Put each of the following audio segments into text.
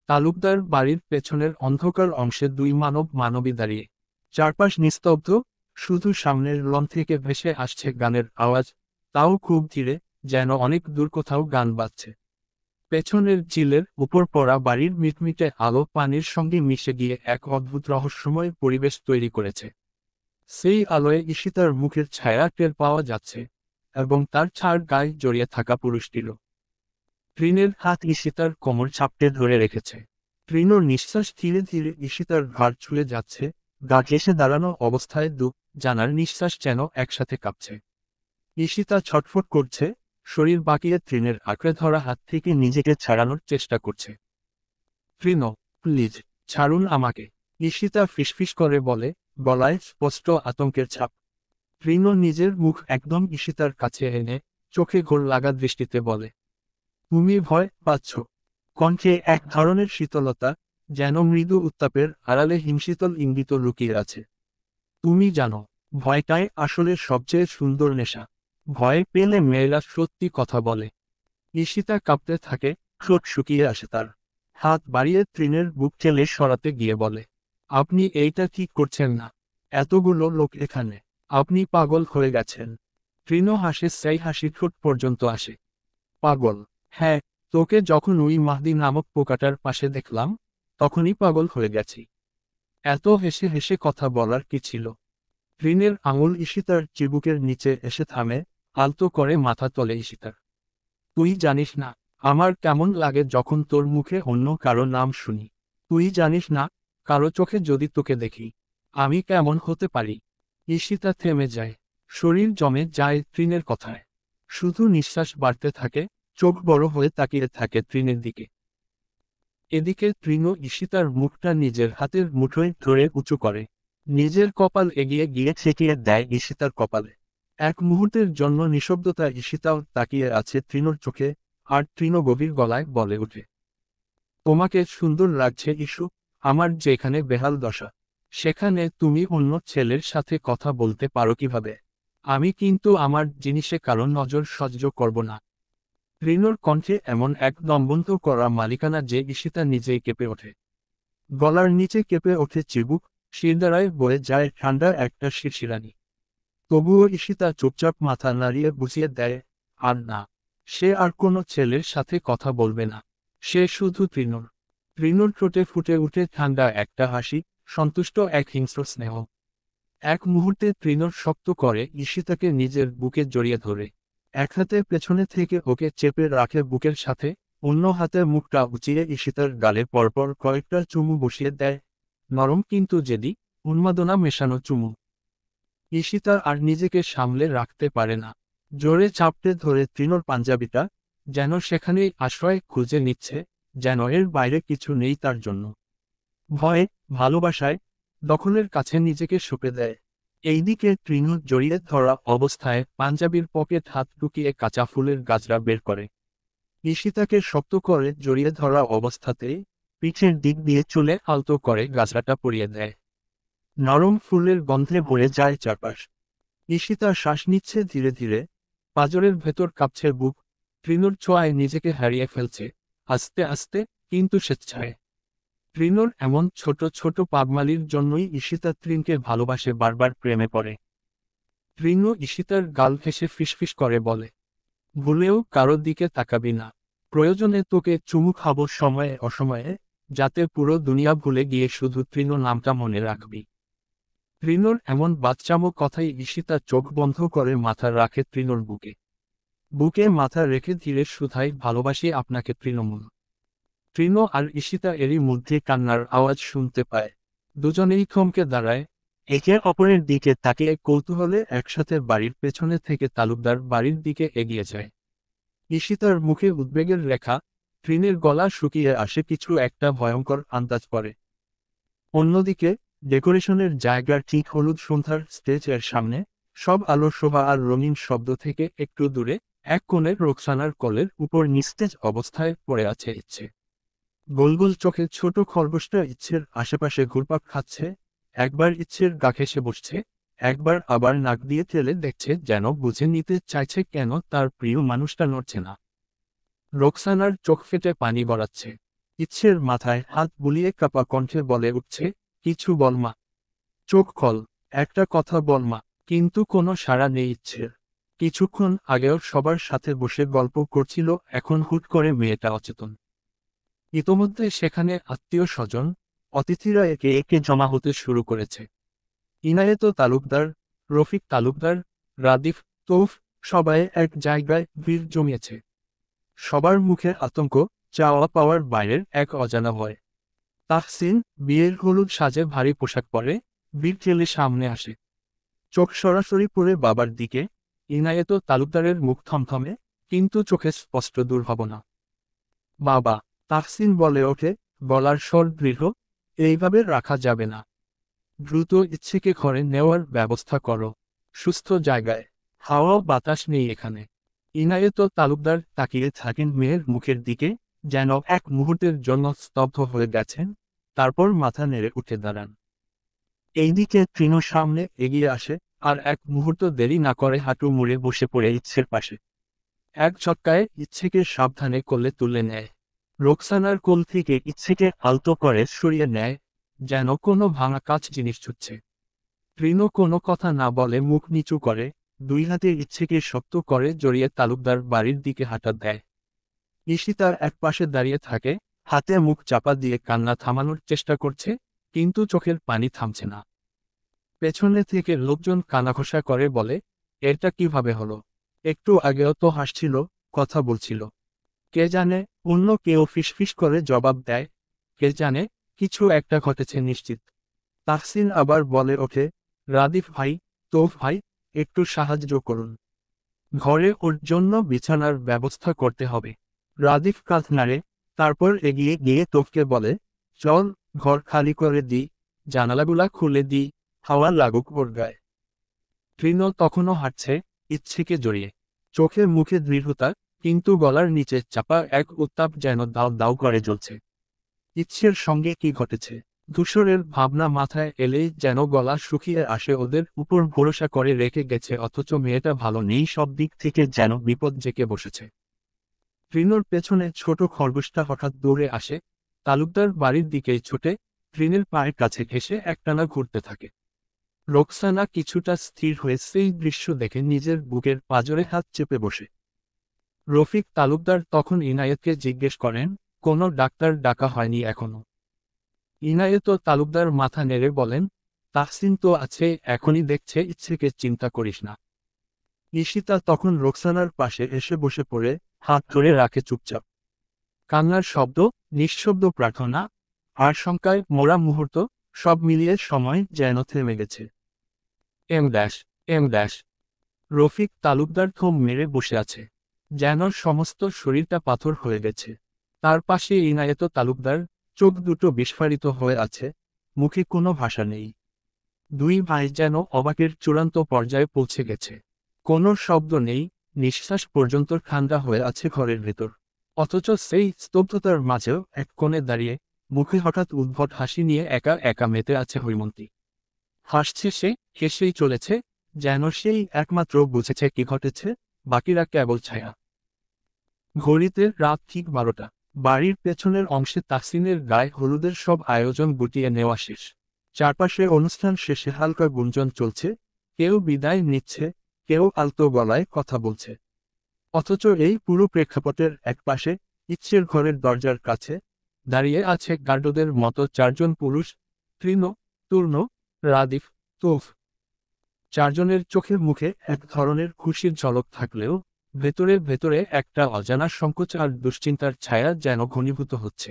তালুকদার বাড়ির পেছনের অন্ধকার অংশে দুই মানবী দাঁড়িয়ে। চারপাশ নিস্তব্ধ, শুধু সামনের লন থেকে ভেসে আসছে গানের আওয়াজ, তাও খুব ধীরে, যেন অনেক দূর কোথাও গান বাজছে। পেছনের চিলের উপর পড়া বাড়ির মিটমিটে আলো পানির সঙ্গে মিশে গিয়ে এক অদ্ভুত রহস্যময় পরিবেশ তৈরি করেছে। সেই আলোয় ঈশিতার মুখের ছায়া টের পাওয়া যাচ্ছে, এবং তার ছাড় গায়ে জড়িয়ে থাকা পুরুষটিরও। ট্রিনের হাত ঈশিতার কোমর চাপটে ধরে রেখেছে। ট্রিনোর নিঃশ্বাস ধীরে ধীরে ঈশিতার ঘাড় ছুঁয়ে যাচ্ছে, গা ঘেঁষে দাঁড়ানো অবস্থায় দুঃখ জানার নিঃশ্বাস যেন একসাথে কাঁপছে। ঈশিতা ছটফট করছে, শরীর বাঁকিয়ে ট্রিনের আঁকড়ে ধরা হাত থেকে নিজেকে ছাড়ানোর চেষ্টা করছে। ট্রিনো, প্লিজ, ছাড়ুন আমাকে, ঈশিতা ফিসফিস করে বলে, গলায় স্পষ্ট আতঙ্কের ছাপ। ট্রিনো নিজের মুখ একদম ঈশিতার কাছে এনে চোখে ঘোর লাগা দৃষ্টিতে বলে, তুমি ভয় পাচ্ছ? কণ্ঠে এক ধরনের শীতলতা, যেন মৃদু উত্তাপের আড়ালে হিমশীতল ইঙ্গিত লুকিয়ে আছে। তুমি জানো, ভয়টাই আসলে সবচেয়ে সুন্দর নেশা। ভয় পেলে মেয়েরা সত্যি কথা বলে। ঈশিতা কাঁপতে থাকে, ঠোঁট শুকিয়ে আসে তার। হাত বাড়িয়ে ট্রিনের বুক ঠেলে সরাতে গিয়ে বলে, আপনি এইটা ঠিক করছেন না। এতগুলো লোক এখানে, আপনি পাগল হয়ে গেছেন। ট্রিনো হাসে, সেই হাসি ঠোঁট পর্যন্ত আসে। পাগল? হ্যাঁ, তোকে যখন ওই মাহদি নামক পোকাটার পাশে দেখলাম, তখনই পাগল হয়ে গেছি। এত হেসে হেসে কথা বলার কি ছিল? ট্রিনের আঙুল ঈশিতার চিবুকের নিচে এসে থামে, আলতো করে মাথা তোলে ঈশিতার। তুই জানিস না আমার কেমন লাগে যখন তোর মুখে অন্য কারো নাম শুনি। তুই জানিস না, কারো চোখে যদি তোকে দেখি, আমি কেমন হতে পারি। ঈশিতা থেমে যায়, শরীর জমে যায় ট্রিনের কথায়। শুধু নিঃশ্বাস বাড়তে থাকে, চোখ বড় হয়ে তাকিয়ে থাকে ট্রিনের দিকে। এদিকে তৃণ ঈশিতার মুখটা নিজের হাতের মুঠোয় ধরে উঁচু করে, নিজের কপাল এগিয়ে গিয়ে ঠেকিয়ে দেয় ঈশিতার কপালে। এক মুহূর্তের জন্য নিঃশব্দতা, ঈশিতাও তাকিয়ে আছে তৃণর চোখে, আর তৃণ গভীর গলায় বলে ওঠে, তোমাকে সুন্দর লাগছে ইস্যু। আমার যেখানে বেহাল দশা, সেখানে তুমি অন্য ছেলের সাথে কথা বলতে পারো কিভাবে? আমি কিন্তু আমার জিনিসে কারো নজর সহ্য করব না। রিনোর কণ্ঠে এমন এক দমবন্ধ করা মালিকানা যে ঈশিতা নিজেই কেঁপে ওঠে। গলার নিচে কেঁপে ওঠে চিবুক, শিরদাঁড়ায় বয়ে যায় ঠান্ডা একটা শিরশিরানি। তবুও ঈশিতা চুপচাপ মাথা নাড়িয়ে বুঝিয়ে দেয়, আর না, সে আর কোনো ছেলের সাথে কথা বলবে না। সে শুধু তৃণর। তৃণর ঠোঁটে ফুটে উঠে ঠান্ডা একটা হাসি, সন্তুষ্ট এক হিংস্র স্নেহ। এক মুহূর্তে তৃণর শক্ত করে ঈশিতাকে নিজের বুকে জড়িয়ে ধরে, এক হাতে পেছনে থেকে ওকে চেপে রাখে বুকের সাথে, অন্য হাতে মুখটা উঁচিয়ে ঈশিতার গালে পরপর কয়েকটা চুমু বসিয়ে দেয়, নরম কিন্তু জেদি, উন্মাদনা মেশানো চুমু। ঈশিতা আর নিজেকে সামলে রাখতে পারে না, জোরে চাপটে ধরে তৃণর পাঞ্জাবিটা, যেন সেখানেই আশ্রয় খুঁজে নিচ্ছে, যেন এর বাইরে কিছু নেই তার জন্য। ভয়ে, ভালোবাসায়, দখলের কাছে নিজেকে সঁপে দেয়। এইদিকে তৃণ জড়িয়ে ধরা অবস্থায় পাঞ্জাবির পকেট হাত ঢুকিয়ে কাঁচা ফুলের গাজরা বের করে। ঈশিতাকে শক্ত করে জড়িয়ে ধরা অবস্থাতেই পিঠের দিক দিয়ে চুলে আলতো করে গাজরাটা পরিয়ে দেয়। নরম ফুলের গন্ধে ভরে যায় চারপাশ। ঈশিতা শ্বাস নিচ্ছে ধীরে ধীরে, পাঁজরের ভেতর কাঁপছে বুক, তৃণর ছোঁয়ায় নিজেকে হারিয়ে ফেলছে, আস্তে আস্তে, কিন্তু স্বেচ্ছায়। তৃণর এমন ছোট ছোট পাগমালির জন্যই ঈশিতা তৃণকে ভালোবাসে, বারবার প্রেমে পড়ে। তৃণ ঈশিতার গাল ঘেঁষে ফিসফিস করে বলে, ভুলেও কারো দিকে তাকাবি না। প্রয়োজনে তোকে চুমু খাবো সময়ে অসময়ে, যাতে পুরো দুনিয়া ভুলে গিয়ে শুধু তৃণ নামটা মনে রাখবি। তৃণর এমন বাচ্চামো কথাই ঈশিতা চোখ বন্ধ করে মাথা রাখে তৃণর বুকে। বুকে মাথা রেখে ধীরে শুধায়, ভালোবাসি আপনাকে তৃণমূল। তৃণ আর ঈশিতা এরই মধ্যে কান্নার আওয়াজ শুনতে পায়। দুজনেই থমকে দাঁড়ায়, একে অপরের দিকে তাকিয়ে কৌতূহলে একসাথে বাড়ির পেছনে থেকে তালুকদার বাড়ির দিকে এগিয়ে যায়। ঈশিতার মুখে উদ্বেগের রেখা, তৃণের গলা শুকিয়ে আসে, কিছু একটা ভয়ঙ্কর আন্দাজ করে। অন্যদিকে ডেকোরেশনের জায়গার ঠিক হলুদ সন্ধ্যার স্টেজের সামনে, সব আলোর শোভা আর রঙিন শব্দ থেকে একটু দূরে, এক কোণে রোকসানার কোলের উপর নিস্তেজ অবস্থায় পড়ে আছে ইচ্ছে। গোল গোল চোখে ছোট খরগোশটা ইচ্ছের আশেপাশে ঘুরপাক খাচ্ছে, একবার ইচ্ছের গা ঘেঁষে বসছে, একবার আবার নাক দিয়ে ঠেলে দেখছে, যেন বুঝে নিতে চাইছে কেন তার প্রিয় মানুষটা নড়ছে না। রোকসানার চোখ ফেটে পানি গড়াচ্ছে। ইচ্ছের মাথায় হাত বুলিয়ে কাপা কণ্ঠে বলে উঠছে, কিছু বল মা। চোখ খোল, একটা কথা বল মা। কিন্তু কোনো সাড়া নেই ইচ্ছের। কিছুক্ষণ আগেও সবার সাথে বসে গল্প করছিল, এখন হুট করে মেয়েটা অচেতন। ইতোমধ্যে সেখানে আত্মীয় স্বজন, অতিথিরা একে একে জমা হতে শুরু করেছে। ইনায়েত তালুকদার, রফিক তালুকদার, রাদিফ, তৌফ, সবাই এক জায়গায় ভিড় জমিয়েছে। সবার মুখে আতঙ্ক, চাওয়া পাওয়ার বাইরের এক অজানা ভয়। তাহসিন বিয়ের হলুদ সাজে ভারী পোশাক পরে ভিড় ঠেলে সামনে আসে। চোখ সরাসরি পড়ে বাবার দিকে। ইনায়েত তালুকদারের মুখ থমথমে, কিন্তু চোখে স্পষ্ট দুর্ভাবনা। বাবা, তাহসিন বলে ওঠে, গলার স্বর দৃঢ়, এইভাবে রাখা যাবে না। দ্রুত ইচ্ছেকে ঘরে নেওয়ার ব্যবস্থা করো, সুস্থ জায়গায়। হাওয়া বাতাস নেই এখানে। ইনায়েত তালুকদার তাকিয়ে থাকেন মেয়ের মুখের দিকে, যেন এক মুহূর্তের জন্য স্তব্ধ হয়ে গেছেন, তারপর মাথা নেড়ে উঠে দাঁড়ান। এইদিকে তৃণ সামনে এগিয়ে আসে, আর এক মুহূর্ত দেরি না করে হাঁটু মুড়ে বসে পড়ে ইচ্ছের পাশে। এক ঝটকায় ইচ্ছেকে সাবধানে কোলে তুলে নেয়। রোকসানার কোল থেকে ইচ্ছেকে আলতো করে সরিয়ে নেয়, যেন কোনো ভাঙা কাচ জিনিস ছুটছে। তৃণ কোনো কথা না বলে মুখ নিচু করে, দুই হাতে ইচ্ছেকে শক্ত করে জড়িয়ে তালুকদার বাড়ির দিকে হাঁটা দেয়। ঈশিতার এক পাশে দাঁড়িয়ে থাকে, হাতে মুখ চাপা দিয়ে কান্না থামানোর চেষ্টা করছে, কিন্তু চোখের পানি থামছে না। পেছনে থেকে লোকজন কানাঘোষা করে বলে, এটা কিভাবে হলো? একটু আগেও তো হাসছিল, কথা বলছিল। কে জানে, অন্য কেউ ফিসফিস করে জবাব দেয়, কে জানে, কিছু একটা ঘটেছে নিশ্চিত। তাহসিন আবার বলে ওঠে, রাদিফ ভাই, তৌফ ভাই, একটু সাহায্য করুন। ঘরে ওর জন্য বিছানার ব্যবস্থা করতে হবে। রাদিফ কাঁধ নাড়ে, তারপর এগিয়ে গিয়ে তৌফকে বলে, চল, ঘর খালি করে দিই, জানালাগুলা খুলে দিই, হাওয়া লাগুক ওর গায়ে। তৃণ তখনও হাঁটছে, ইচ্ছেকে জড়িয়ে। চোখে মুখে দৃঢ়তা, কিন্তু গলার নিচে চাপা এক উত্তাপ যেন দাউ দাউ করে জ্বলছে। ইচ্ছের সঙ্গে কি ঘটেছে? ধূসরের ভাবনা মাথায় এলেই যেন গলা শুকিয়ে আসে। ওদের উপর ভরসা করে রেখে গেছে, অথচ মেয়েটা ভালো নেই, সব দিক থেকে যেন বিপদ জেঁকে বসেছে। তৃণর পেছনে ছোট খরগোশটা হঠাৎ দৌড়ে আসে, তালুকদার বাড়ির দিকেই ছুটে, তৃণের পায়ের কাছে ঘেঁষে একটানা ঘুরতে থাকে। রোকসানা কিছুটা স্থির হয়ে সেই দৃশ্য দেখে নিজের বুকের পাঁজরে হাত চেপে বসে। রফিক তালুকদার তখন ইনায়েতকে জিজ্ঞেস করেন, কোনো ডাক্তার ডাকা হয়নি এখনো? ইনায়েত তালুকদার মাথা নেড়ে বলেন, তাহসিন তো আছে, এখনই দেখছে, ইচ্ছেকে, চিন্তা করিস না। ঈশিতা তখন রোকসানার পাশে এসে বসে পড়ে, হাত ধরে রাখে চুপচাপ। কান্নার শব্দ, নিঃশব্দ প্রার্থনা, আর শঙ্কায় মোড়া মুহূর্ত, সব মিলিয়ে সময় যেন থেমে গেছে। Em dash, em dash. Rafiq Talukdar থম মেরে বসে আছে, যেন সমস্ত শরীরটা পাথর হয়ে গেছে। তার পাশে ইনায়েত তালুকদার, চোখ দুটো বিস্ফারিত হয়ে আছে, মুখে কোনো ভাষা নেই। দুই ভাই যেন অবাকের চূড়ান্ত পর্যায়ে পৌঁছে গেছে। কোনো শব্দ নেই, নিঃশ্বাস পর্যন্ত ঠান্ডা হয়ে আছে ঘরের ভেতর। অথচ সেই স্তব্ধতার মাঝেও এক কোণে দাঁড়িয়ে, মুখে হঠাৎ উদ্ভট হাসি নিয়ে একা একা মেতে আছে হৈমন্তী। হাসছে সে, হেসেই চলেছে, যেন সেই একমাত্র বুঝেছে কি ঘটেছে, বাকিরা কেবল ছায়া। ঘড়িতে রাত ঠিক 12টা। বাড়ির পেছনের অংশে তাহসিনের গায়ে হলুদের সব আয়োজন গুটিয়ে নেওয়া শেষ। চারপাশে অনুষ্ঠান শেষে হালকা গুঞ্জন চলছে, কেউ বিদায় নিচ্ছে, কেউ আলতো গলায় কথা বলছে। অথচ এই পুরো প্রেক্ষাপটের একপাশে, ইচ্ছের ঘরের দরজার কাছে দাঁড়িয়ে আছে গার্ডদের মতো চারজন পুরুষ, তৃণ, তূর্ণ, রাদিফ, তৌফ। চারজনের চোখে মুখে এক ধরনের খুশির ঝলক থাকলেও ভেতরে ভেতরে একটা অজানা সংকোচ আর দুশ্চিন্তার ছায়া যেন ঘনীভূত হচ্ছে।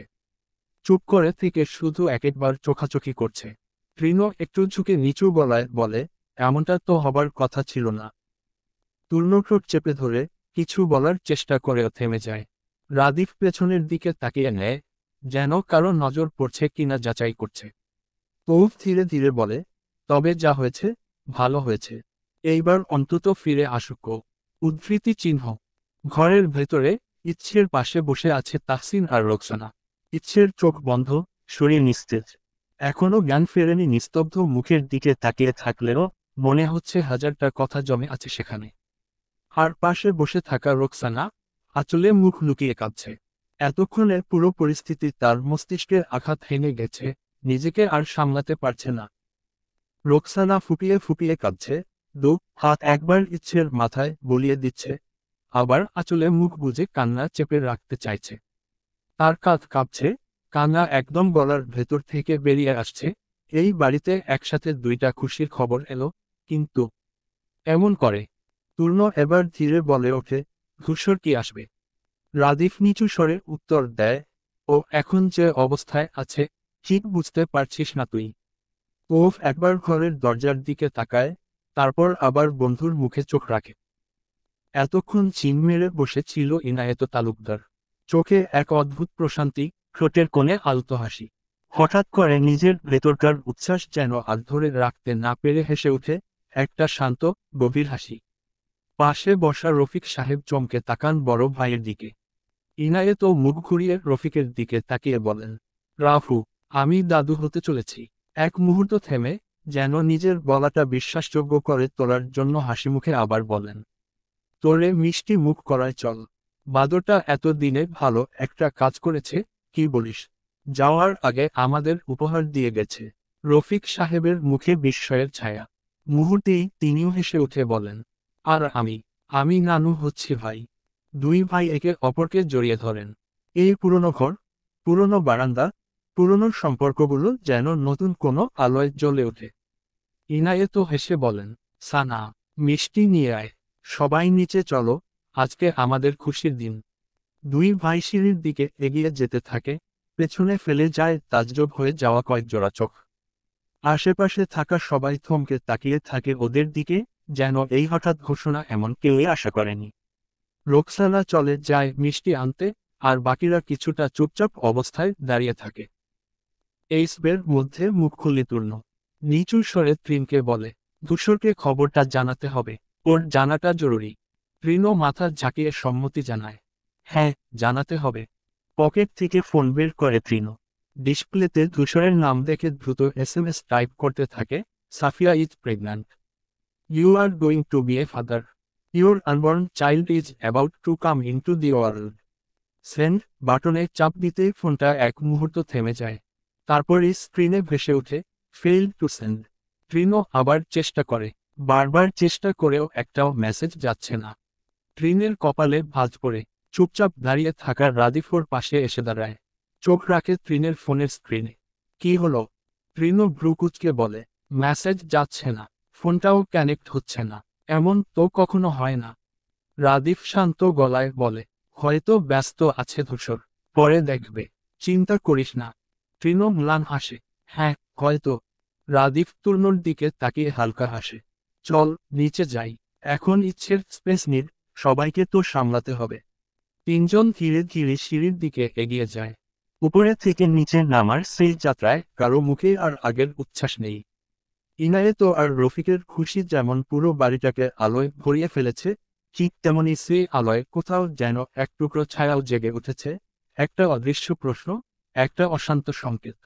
চুপ করে থেকে শুধু একবার চোখাচোখি করছে। তৃণ একটু ঝুঁকে নিচু গলায় বলে, এমনটা তো হবার কথা ছিল না। তূর্ণ ঠোঁট চেপে ধরে কিছু বলার চেষ্টা করেও থেমে যায়। রাদিফ পেছনের দিকে তাকিয়ে নেয়, যেন কারো নজর পড়ছে কিনা যাচাই করছে। তৌফ ধীরে ধীরে বলে, তবে যা হয়েছে, ভালো হয়েছে। এইবার অন্তত ফিরে আসুক ও। উদ্ধৃতি চিহ্ন। ঘরের ভেতরে ইচ্ছের পাশে বসে আছে তাহসিন আর রোকসানা। ইচ্ছের চোখ বন্ধ, শরীর নিস্তেজ। এখনো জ্ঞান ফেরেনি, নিস্তব্ধ মুখের দিকে তাকিয়ে থাকলেও মনে হচ্ছে হাজারটা কথা জমে আছে সেখানে। আর পাশে বসে থাকা রোকসানা, আঁচলে মুখ লুকিয়ে কাঁদছে। এতক্ষণে পুরো পরিস্থিতি তার মস্তিষ্কে আঘাত হেনে গেছে, নিজেকে আর সামলাতে পারছে না। রোকসানা ফুপিয়ে ফুপিয়ে কাঁদছে, দু হাত একবার ইচ্ছের মাথায় বলিয়ে দিচ্ছে, আবার আঁচলে মুখ বুজে কান্না চেপে রাখতে চাইছে। তার কাঁধ কাঁপছে, কান্না একদম গলার ভেতর থেকে বেরিয়ে আসছে। এই বাড়িতে একসাথে দুইটা খুশির খবর এলো, কিন্তু এমন করে। পূর্ণ এবার ধীরে বলে ওঠে, ধূসর কি আসবে? রাদিফ নিচু স্বরে উত্তর দেয়, ও এখন যে অবস্থায় আছে, ঠিক বুঝতে পারছিস না তুই? ওফ একবার ঘরের দরজার দিকে তাকায়, তারপর আবার বন্ধুর মুখে চোখ রাখে। এতক্ষণ চিন মেরে বসে ছিল ইনায়েত তালুকদার। চোখে এক অদ্ভুত প্রশান্তি, ঠোঁটের কোণে আলতো হাসি। হঠাৎ করে নিজের ভেতরকার উচ্ছ্বাস যেন আর ধরে রাখতে না পেরে হেসে উঠে, একটা শান্ত, গভীর হাসি। পাশে বসা রফিক সাহেব চমকে তাকান বড় ভাইয়ের দিকে। ইনায়েত মুখ ঘুরিয়ে রফিকের দিকে তাকিয়ে বলেন, রাফু, আমি দাদু হতে চলেছি। এক মুহূর্ত থেমে, যেন নিজের বলাটা বিশ্বাসযোগ্য করে তোলার জন্য হাসিমুখে আবার বলেন, তোরে মিষ্টি মুখ করায় চল। বাদরটা এত দিনে ভালো একটা কাজ করেছে, কি বলিস? যাওয়ার আগে আমাদের উপহার দিয়ে গেছে। রফিক সাহেবের মুখে বিস্ময়ের ছায়া। মুহূর্তেই তিনিও হেসে উঠে বলেন, আর আমি নানু হচ্ছি ভাই। দুই ভাই একে অপরকে জড়িয়ে ধরেন। এই পুরনো ঘর, পুরনো বারান্দা, পুরনো সম্পর্কগুলো যেন নতুন কোনো আলোয় জ্বলে ওঠে। ইনায়েত হেসে বলেন, সানা, মিষ্টি নিয়ে আয়। সবাই নিচে চলো, আজকে আমাদের খুশির দিন। দুই ভাই সিঁড়ির দিকে এগিয়ে যেতে থাকে, পেছনে ফেলে যায় তাজ্জব হয়ে যাওয়া কয়েক জোড়া চোখ। আশেপাশে থাকা সবাই থমকে তাকিয়ে থাকে ওদের দিকে, যেন এই হঠাৎ ঘোষণা এমন কেউই আশা করেনি। রোকসানা চলে যায় মিষ্টি আনতে, আর বাকিরা কিছুটা চুপচাপ অবস্থায় দাঁড়িয়ে থাকে। এইসবের মধ্যে মুখ খুলে তুলল। নিচু স্বরে ত্রিনকে বলে, ধূসরকে খবরটা জানাতে হবে, ওর জানাটা জরুরি। ত্রিনও মাথা ঝাঁকিয়ে সম্মতি জানায়, হ্যাঁ, জানাতে হবে। পকেট থেকে ফোন বের করে ত্রিন। ডিসপ্লেতে ধূসরের নাম দেখে দ্রুত এসএমএস টাইপ করতে থাকে, Safia is pregnant. You are going to be a father. Your unborn child is about to come into the world. Send বাটনে চাপ দিতেই ফোনটা এক মুহূর্ত থেমে যায়। তারপরই স্ক্রিনে ভেসে ওঠে, ফেইল্ড টু সেন্ড। ট্রিনো আবার চেষ্টা করে, বারবার চেষ্টা করেও একটাও মেসেজ যাচ্ছে না। ট্রিনের কপালে ভাঁজ পড়ে, চুপচাপ দাঁড়িয়ে থাকা রাদিফোর পাশে এসে দাঁড়ায়। চোখ রাখে ট্রিনের ফোনের স্ক্রিনে। কি হলো? ট্রিনো ভ্রুকুচকে বলে, মেসেজ যাচ্ছে না, ফোনটাও কানেক্ট হচ্ছে না। এমন তো কখনো হয় না। রাদিফ শান্ত গলায় বলে, হয়তো ব্যস্ত আছে ধূসর, পরে দেখবে। চিন্তা করিস না। ট্রিনো ম্লান হাসে, হ্যাঁ, হয়তো। রাদিফ তুর্নোর দিকে তাকিয়ে হালকা হাসে। চল, নিচে যাই। এখন ইচ্ছের স্পেস নির, সবাইকে তো সামলাতে হবে। তিনজন ধীরে ধীরে সিঁড়ির দিকে এগিয়ে যায়। উপরে থেকে নিচে নামার সেই যাত্রায় কারো মুখে আর আগের উচ্ছ্বাস নেই। ইনায়েত আর রফিকের খুশি যেমন পুরো বাড়িটাকে আলোয় ভরিয়ে ফেলেছে, ঠিক তেমনি সেই আলোয় কোথাও যেন এক টুকরো ছায়াও জেগে উঠেছে, একটা অদৃশ্য প্রশ্ন, একটা অশান্ত সংকেত।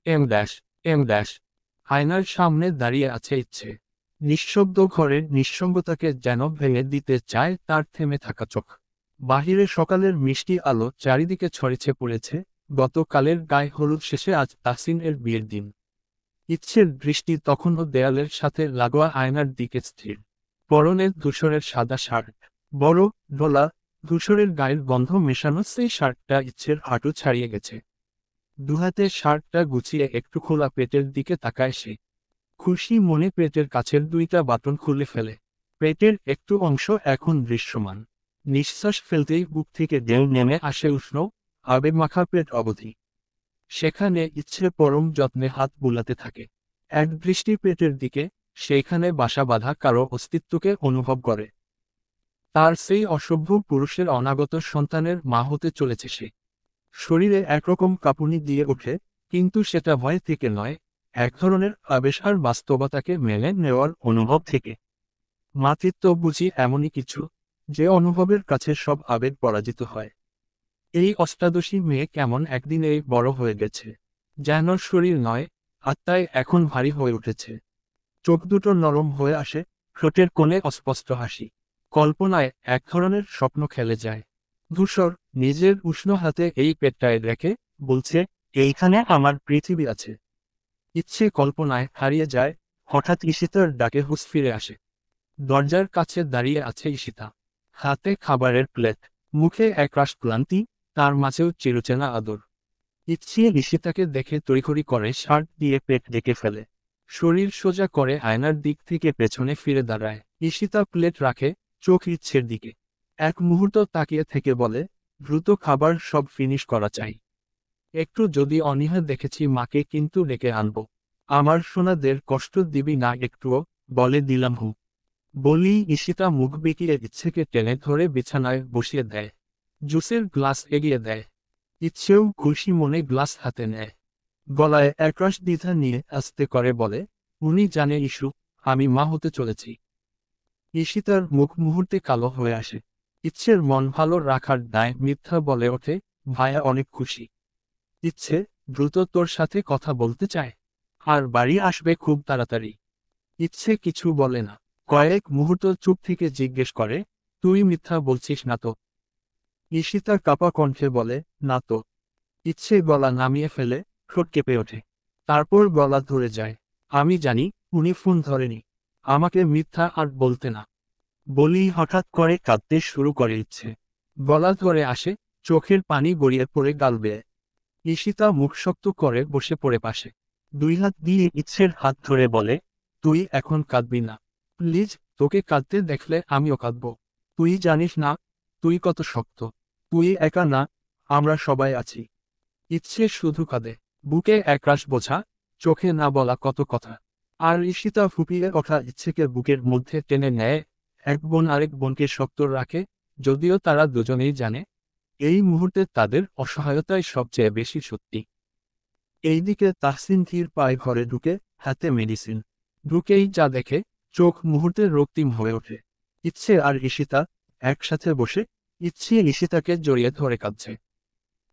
Em dash. আয়নার সামনে দাঁড়িয়ে আছে ইচ্ছে। নিঃশব্দ ঘরের নিঃসঙ্গতাকে যেন ভেঙে দিতে চায় তার থেমে থাকা চোখ। বাহিরে সকালের মিষ্টি আলো চারিদিকে ছড়িয়ে পড়েছে, গতকালের গায়ে হলুদ শেষে আজ তাসিনের বিয়ের দিন। ইচ্ছের দৃষ্টি তখনও দেয়ালের সাথে লাগোয়া আয়নার দিকে স্থির। পরনে ধূসরের সাদা শার্ট, বড় ঢোলা, ধূসরের গায়ের গন্ধ মেশানো সেই শার্টটা ইচ্ছের হাঁটু ছাড়িয়ে গেছে। দুহাতে শার্টটা গুছিয়ে একটু খোলা পেটের দিকে তাকায় সে। খুশি মনে পেটের কাছের দুইটা বাটন খুলে ফেলে। পেটের একটু অংশ এখন দৃশ্যমান। নিঃশ্বাস ফেলতেই বুক থেকে ঢেউ নেমে আসে উষ্ণ, আবেগমাখা পেট অবধি। সেখানে ইচ্ছে পরম যত্নে হাত বুলাতে থাকে। এক দৃষ্টি পেটের দিকে, সেইখানে বাসা বাঁধা কারো অস্তিত্বকে অনুভব করে। তার সেই অসভ্য পুরুষের অনাগত সন্তানের মা হতে চলেছে সে। শরীরে একরকম কাঁপুনি দিয়ে ওঠে, কিন্তু সেটা ভয় থেকে নয়, এক ধরনের আবেশ আর বাস্তবতাকে মেনে নেওয়ার অনুভব থেকে। মাতৃত্ব বুঝি এমনই কিছু, যে অনুভবের কাছে সব আবেগ পরাজিত হয়। এই অষ্টাদশী মেয়ে কেমন একদিন এই বড় হয়ে গেছে, যেন শরীর নয়, আত্মায় এখন ভারী হয়ে উঠেছে। চোখ দুটো নরম হয়ে আসে, ঠোঁটের কোণে অস্পষ্ট হাসি। কল্পনায় এক ধরনের স্বপ্ন খেলে যায়। ধূসর নিজের উষ্ণ হাতে এই পেটটায় রেখে বলছে, এইখানে আমার পৃথিবী আছে। ইচ্ছে কল্পনায় হারিয়ে যায়। হঠাৎ ঈশিতার ডাকে হুঁশ ফিরে আসে। দরজার কাছে দাঁড়িয়ে আছে ঈশিতা, হাতে খাবারের প্লেট, মুখে একরাশ ক্লান্তি, তার মাঝেও চিরচেনা আদর। ইচ্ছে ঈশিতাকে দেখে তড়িঘড়ি করে শার্ট দিয়ে পেট ঢেকে ফেলে, শরীর সোজা করে আয়নার দিক থেকে পেছনে ফিরে দাঁড়ায়। ঈশিতা প্লেট রাখে, চোখ ইচ্ছের দিকে এক মুহূর্ত তাকিয়ে থেকে বলে, দ্রুত খাবার সব ফিনিশ করা চাই। একটু যদি অনীহা দেখেছি মাকে কিন্তু ডেকে আনবো। আমার সোনাদের কষ্ট দিবি না একটুও, বলে দিলাম হু। বলি ঈশিতা মুখ বেঁকিয়ে ইচ্ছেকে টেনে ধরে বিছানায় বসিয়ে দেয়, জুসের গ্লাস এগিয়ে দেয়। ইচ্ছেও খুশি মনে গ্লাস হাতে নেয়, গলায় একরাশ দ্বিধা নিয়ে আস্তে করে বলে, উনি জানে ইস্যু, আমি মা হতে চলেছি। ঈশিতার মুখ মুহূর্তে কালো হয়ে আসে। ইচ্ছের মন ভালো রাখার দায় মিথ্যা বলে ওঠে, ভায়া অনেক খুশি। ইচ্ছে দ্রুত তোর সাথে কথা বলতে চায়, আর বাড়ি আসবে খুব তাড়াতাড়ি। ইচ্ছে কিছু বলে না, কয়েক মুহূর্ত চুপ থেকে জিজ্ঞেস করে, তুই মিথ্যা বলছিস না তো? ঈশিতা কাপা কণ্ঠে বলে, না তো। ইচ্ছে গলা নামিয়ে ফেলে, ঠোঁট কেঁপে ওঠে। তারপর গলা ধরে যায়, আমি জানি উনি ফোন ধরেনি, আমাকে মিথ্যা আর বলতে না। বলি হঠাৎ করে কাঁদতে শুরু করে ইচ্ছে, গলা ধরে আসে, চোখের পানি গড়িয়ে পড়ে গাল বেয়ে। ঈশিতা মুখ শক্ত করে বসে পড়ে পাশে, দুই হাত দিয়ে ইচ্ছের হাত ধরে বলে, তুই এখন কাঁদবি না প্লিজ, তোকে কাঁদতে দেখলে আমিও কাঁদব। তুই জানিস না তুই কত শক্ত, তুই একা না, আমরা সবাই আছি। ইচ্ছে শুধু কাঁদে, বুকে একরাশ বোঝা, চোখে না বলা কত কথা। আর ঈশিতা ফুপিয়ে ওঠা ইচ্ছেকে বুকের মধ্যে টেনে নেয়, এক বোন আরেক বোনকে শক্ত রাখে, যদিও তারা দুজনেই জানে এই মুহূর্তে তাদের অসহায়তাই সবচেয়ে বেশি সত্যি। এইদিকে তাহসিন ধীর পায়ে ঘরে ঢুকে, হাতে মেডিসিন। ঢুকেই যা দেখে, চোখ মুহূর্তে রক্তিম হয়ে ওঠে। ইচ্ছে আর ঈশিতা একসাথে বসে, ইচ্ছে ঈশিতাকে জড়িয়ে ধরে কাঁদছে।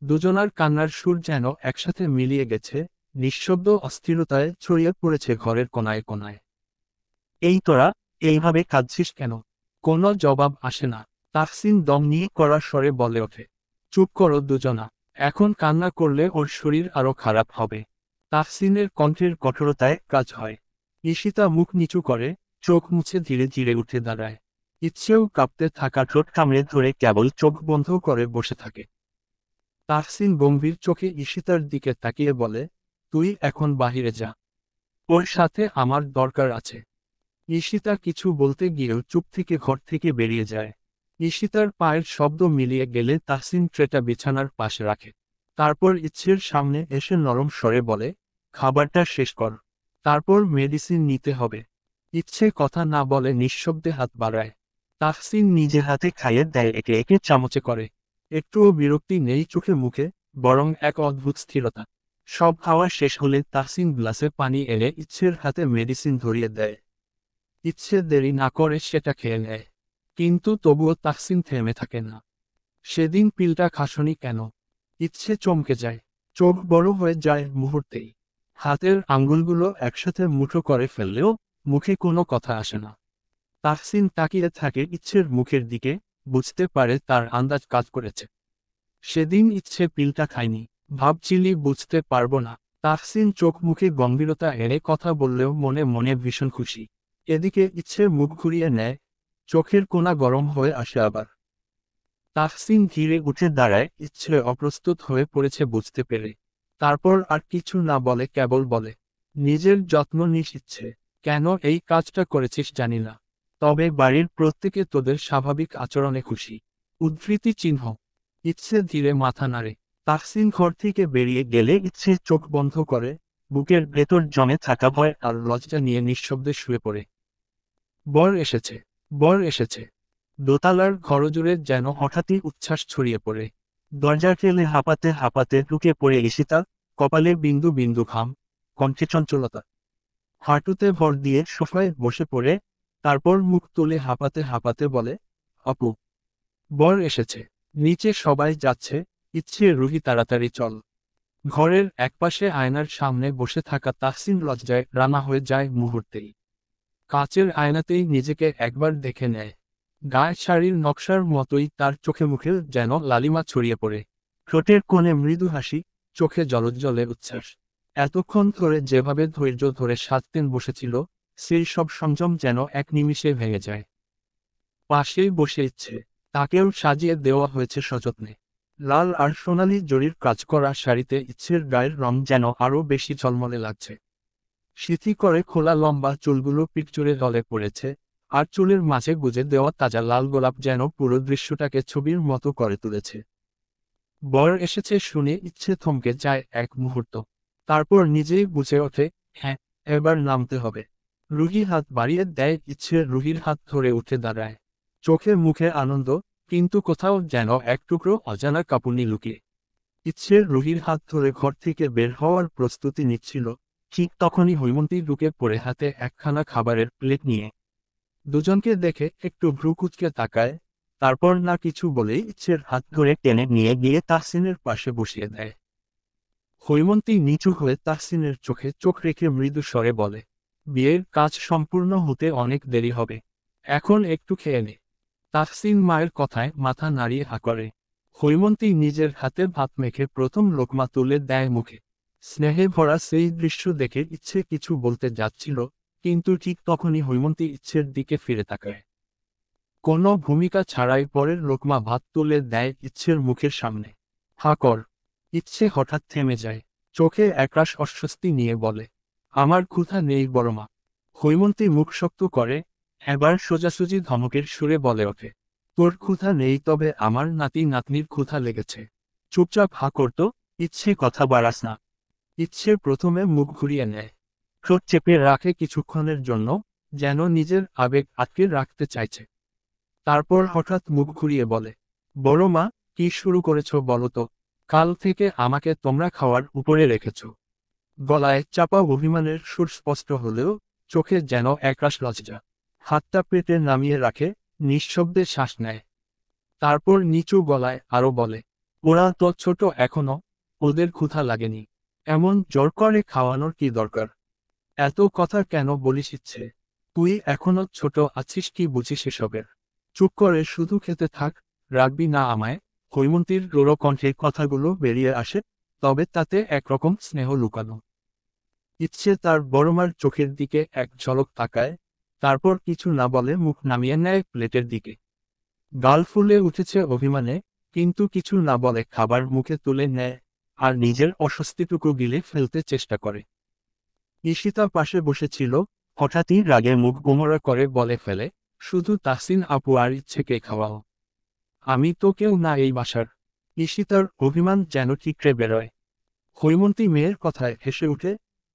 দুজনার কান্নার সুর যেন একসাথে মিলিয়ে গেছে, নিঃশব্দ অস্থিরতায় ছড়িয়ে পড়েছে ঘরের কোনায় কোনায়। এই তোরা এইভাবে কাঁদছিস কেন? কোনো জবাব আসে না। তাহসিন দম নিয়ে কড়া স্বরে বলে ওঠে, চুপ করো দুজনা, এখন কান্না করলে ওর শরীর আরো খারাপ হবে। তাহসিনের কণ্ঠের কঠোরতায় কাজ হয়। ঈশিতা মুখ নিচু করে, চোখ মুছে ধীরে ধীরে উঠে দাঁড়ায়। ইচ্ছেও কাঁপতে থাকা ঠোঁট কামড়ে ধরে কেবল চোখ বন্ধ করে বসে থাকে। তাহসিন গম্ভীর চোখে ঈশিতার দিকে তাকিয়ে বলে, তুই এখন বাহিরে যা, ওর সাথে আমার দরকার আছে। ঈশিতা কিছু বলতে গিয়েও চুপ থেকে ঘর থেকে বেরিয়ে যায়। ঈশিতার পায়ের শব্দ মিলিয়ে গেলে তাহসিন ট্রেটা বিছানার পাশে রাখে। তারপর ইচ্ছের সামনে এসে নরম স্বরে বলে, খাবারটা শেষ কর, তারপর মেডিসিন নিতে হবে। ইচ্ছে কথা না বলে নিঃশব্দে হাত বাড়ায়। তাহসিন নিজে হাতে খাইয়ে দেয়, একে একে চামচে করে। একটুও বিরক্তি নেই চোখে মুখে, বরং এক অদ্ভুত স্থিরতা। সব খাওয়া শেষ হলে তাহসিন গ্লাসে পানি এনে ইচ্ছের হাতে মেডিসিন ধরিয়ে দেয়। ইচ্ছে দেরি না করে সেটা খেয়ে নেয়, কিন্তু তবুও তাহসিন থেমে থাকে না। সেদিন পিলটা খাসনি কেন? ইচ্ছে চমকে যায়, চোখ বড় হয়ে যায় মুহূর্তেই। হাতের আঙ্গুলগুলো একসাথে মুঠো করে ফেললেও মুখে কোনো কথা আসে না। তাহসিন তাকিয়ে থাকে ইচ্ছের মুখের দিকে, বুঝতে পারে তার আন্দাজ কাজ করেছে। সেদিন ইচ্ছে পিলটা খায়নি, ভাবছিলি বুঝতে পারবো না। তাহসিন চোখ মুখে গম্ভীরতা এনে কথা বললেও মনে মনে ভীষণ খুশি। এদিকে ইচ্ছের মুখ ঘুরিয়ে নেয়, চোখের কোণা গরম হয়ে আসে আবার। তাহসিন ধীরে উঠে দাঁড়ায়, ইচ্ছে অপ্রস্তুত হয়ে পড়েছে বুঝতে পেরে। তারপর আর কিছু না বলে কেবল বলে, নিজের যত্ন নিস ইচ্ছে, কেন এই কাজটা করেছিস জানি না, তবে বাড়ির প্রত্যেকে তোদের স্বাভাবিক আচরণে খুশি। উদ্ধৃতি চিহ্ন। ইচ্ছে ধীরে মাথা নাড়ে। তাহসিন ঘর থেকে বেরিয়ে গেলে ইচ্ছে চোখ বন্ধ করে, বুকের ভেতর জমে থাকা ভয় আর লজ্জা নিয়ে নিঃশব্দে শুয়ে পড়ে। বর এসেছে, বর এসেছে। দোতলার ঘরজুড়ে যেন হঠাৎই উচ্ছ্বাস ছড়িয়ে পড়ে। দরজা ঠেলে হাঁপাতে হাঁপাতে ঢুকে পড়ে ঈশিতা, কপালে বিন্দু বিন্দু ঘাম, কণ্ঠে চঞ্চলতা। হাঁটুতে ভর দিয়ে সোফায় বসে পড়ে, তারপর মুখ তুলে হাঁপাতে হাঁপাতে বলে, অপু, বর এসেছে, নিচে সবাই যাচ্ছে, ইচ্ছে রুহি তাড়াতাড়ি চল। ঘরের একপাশে আয়নার সামনে বসে থাকা তাহসিন লজ্জায় রানা হয়ে যায় মুহূর্তেই। কাচের আয়নাতেই নিজেকে একবার দেখে নেয়। গায়ে শাড়ির নকশার মতোই তার চোখে মুখে যেন লালিমা ছড়িয়ে পড়ে। ঠোঁটের কোণে মৃদু হাসি, চোখে জলজ্জলে উচ্ছ্বাস। এতক্ষণ ধরে যেভাবে ধৈর্য ধরে সাজতেন বসেছিল, সেই সব সংযম যেন এক নিমিষে ভেঙে যায়। পাশেই বসে ইচ্ছে, তাকেও সাজিয়ে দেওয়া হয়েছে সযত্নে। লাল আর সোনালি জরির কাজ করা শাড়িতে ইচ্ছের গায়ের রং যেন আরও বেশি ঝলমলে লাগছে। সিথি করে খোলা লম্বা চুলগুলো পিকচুরে দলে পড়েছে, আর চুলের মাঝে গুজে দেওয়া তাজা লাল গোলাপ যেন পুরো দৃশ্যটাকে ছবির মতো করে তুলেছে। বর এসেছে শুনে ইচ্ছে থমকে যায় এক মুহূর্ত। তারপর নিজেই বুঝে ওঠে, হ্যাঁ, এবার নামতে হবে। রুহি হাত বাড়িয়ে দেয়, ইচ্ছে রুহির হাত ধরে উঠে দাঁড়ায়। চোখে মুখে আনন্দ, কিন্তু কোথাও যেন এক টুকরো অজানা কাঁপুনি লুকিয়ে। ইচ্ছে রুহির হাত ধরে ঘর থেকে বের হওয়ার প্রস্তুতি নিচ্ছিল, ঠিক তখনই হৈমন্তী ঢুকে পড়ে হাতে একখানা খাবারের প্লেট নিয়ে। দুজনকে দেখে একটু ভ্রু কুঁচকে তাকায়, তারপর না কিছু বলেই ইচ্ছের হাত ধরে টেনে নিয়ে গিয়ে তাহসিনের পাশে বসিয়ে দেয়। হৈমন্তী নিচু হয়ে তাহসিনের চোখে চোখ রেখে মৃদু স্বরে বলে, বিয়ের কাজ সম্পূর্ণ হতে অনেক দেরি হবে, এখন একটু খেয়ে নে। তাহসিন মায়ের কথায় মাথা নাড়িয়ে হা করে। হৈমন্তী নিজের হাতে ভাত মেখে প্রথম লোকমা তুলে দেয় মুখে। স্নেহে ভরা সেই দৃশ্য দেখে ইচ্ছে কিছু বলতে যাচ্ছিল, কিন্তু ঠিক তখনই হৈমন্তী ইচ্ছের দিকে ফিরে তাকায়। কোনো ভূমিকা ছাড়াই পরের লোকমা ভাত তুলে দেয় ইচ্ছের মুখের সামনে। হা কর। ইচ্ছে হঠাৎ থেমে যায়, চোখে একরাশ অস্বস্তি নিয়ে বলে, আমার ক্ষুধা নেই বড়মা। হৈমন্তী মুখ শক্ত করে, এবার সোজাসুজি ধমকের সুরে বলে ওঠে, তোর ক্ষুধা নেই, তবে আমার নাতি নাতনির ক্ষুধা লেগেছে। চুপচাপ হা করতো, ইচ্ছে কথা বাড়াস না। ইচ্ছে প্রথমে মুখ ঘুরিয়ে নেয়, ঠোঁট চেপে রাখে কিছুক্ষণের জন্য, যেন নিজের আবেগ আটকে রাখতে চাইছে। তারপর হঠাৎ মুখ ঘুরিয়ে বলে, বড় মা, কি শুরু করেছ বলো তো? কাল থেকে আমাকে তোমরা খাওয়ার উপরে রেখেছ। গলায় চাপা অভিমানের সুর স্পষ্ট হলেও চোখে যেন একরাশ লজ্জা। হাতটা পেটে নামিয়ে রাখে, নিঃশব্দে শ্বাস নেয়। তারপর নিচু গলায় আরো বলে, ওরা তো ছোট এখনো, ওদের ক্ষুধা লাগেনি। এমন জোর করে খাওয়ানোর কি দরকার? এত কথা কেন বলিস ইচ্ছে? তুই এখনো ছোট আছিস, কি বুঝিস এসবের? চুপ করে শুধু খেতে থাক, রাখবি না আমায়। হৈমন্তীর রোড়ো কণ্ঠে কথাগুলো বেরিয়ে আসে, তবে তাতে একরকম স্নেহ লুকানো। ইচ্ছে তার বড়মার চোখের দিকে এক ঝলক তাকায়, তারপর কিছু না বলে মুখ নামিয়ে নেয় প্লেটের দিকে। গাল ফুলে উঠেছে অভিমানে, কিন্তু কিছু না বলে খাবার মুখে তুলে নেয়, আর নিজের অস্বস্তিটুকু গিলে ফেলতে চেষ্টা করে। ঈশিতা পাশে বসেছিল, হঠাৎই রাগে মুখ গোমরা করে বলে ফেলে, শুধু তাহসিন আপু আর ইচ্ছেকে খাওয়াও। আমি তো কেউ না এই বাসার। ঈশিতার অভিমান যেন ঠিকরে বেরোয়। হৈমন্তী মেয়ের কথায় হেসে উঠে,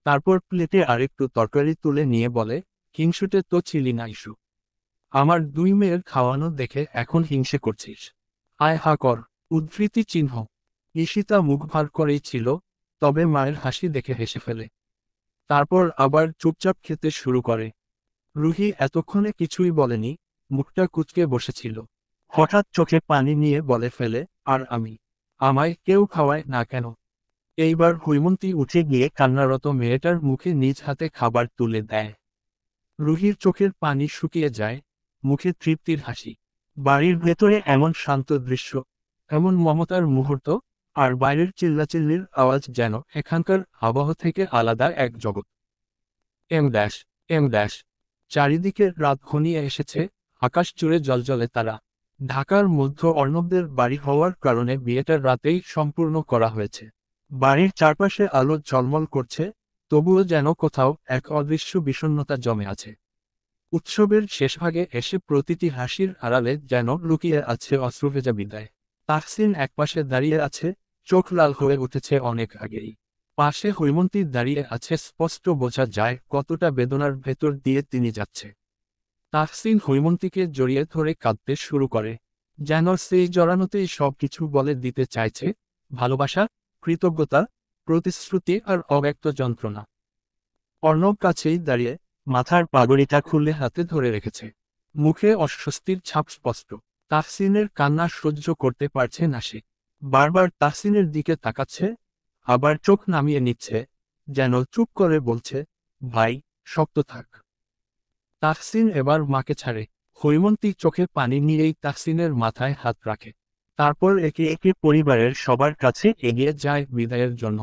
তারপর প্লেটে আরেকটু তরকারি তুলে নিয়ে বলে, হিংসুটে তো ছিলি না ইস্যু। আমার দুই মেয়ের খাওয়ানো দেখে এখন হিংসে করছিস? আয় হা কর। উদ্ধৃতি চিহ্ন। ঈশিতা মুখ ভার করেই ছিল, তবে মায়ের হাসি দেখে হেসে ফেলে। তারপর আবার চুপচাপ খেতে শুরু করে। রুহি এতক্ষণে কিছুই বলেনি, মুখটা কুঁচকে বসেছিল। হঠাৎ চোখে পানি নিয়ে বলে ফেলে, আর আমি? আমায় কেউ খাওয়ায় না কেন? এইবার হৈমন্তী উঠে গিয়ে কান্নারত মেয়েটার মুখে নিজ হাতে খাবার তুলে দেয়। রুহির চোখের পানি শুকিয়ে যায়, মুখে তৃপ্তির হাসি। বাড়ির ভেতরে এমন শান্ত দৃশ্য, এমন মমতার মুহূর্ত, আর বাইরের চিল্লাচিল্লির আওয়াজ যেন এখানকার আবহাওয়া থেকে আলাদা এক জগৎ। এম ড্যাশ এম ড্যাশ চারিদিকে রাত ঘনিয়ে এসেছে, আকাশ জুড়ে জ্বলজ্বলে তারা। ঢাকার মধ্য অর্ণবদের বাড়ি হওয়ার কারণে বিয়েটা রাতেই সম্পূর্ণ করা হয়েছে। বাড়ির চারপাশে আলো ঝলমল করছে, তবুও যেন কোথাও এক অদৃশ্য বিষণ্ণতা জমে আছে। উৎসবের শেষভাগে এসে প্রতিটি হাসির আড়ালে যেন লুকিয়ে আছে অশ্রুভেজা বিদায়। তাহসিন একপাশে দাঁড়িয়ে আছে, চোখ লাল হয়ে উঠেছে অনেক আগেই। পাশে হৈমন্তী দাঁড়িয়ে আছে, স্পষ্ট বোঝা যায় কতটা বেদনার ভেতর দিয়ে তিনি যাচ্ছে। তাহসিন হৈমন্তীকে জড়িয়ে ধরে কাঁদতে শুরু করে, যেন সেই জড়ানোতেই সবকিছু বলে দিতে চাইছে, ভালোবাসা, কৃতজ্ঞতা, প্রতিশ্রুতি আর অব্যক্ত যন্ত্রণা। অর্ণব কাছেই দাঁড়িয়ে, মাথার পাগড়িটা খুলে হাতে ধরে রেখেছে। মুখে অস্বস্তির ছাপ স্পষ্ট। তাহসিনের কান্না সহ্য করতে পারছে না সে। বারবার তাহসিনের দিকে তাকাচ্ছে, আবার চোখ নামিয়ে নিচ্ছে, যেন চুপ করে বলছে, ভাই, শক্ত থাক। তাহসিন এবার মাকে ছাড়ে। হৈমন্তী চোখে পানি নিয়েই তাহসিনের মাথায় হাত রাখে। তারপর একে একে পরিবারের সবার কাছে এগিয়ে যায় বিদায়ের জন্য।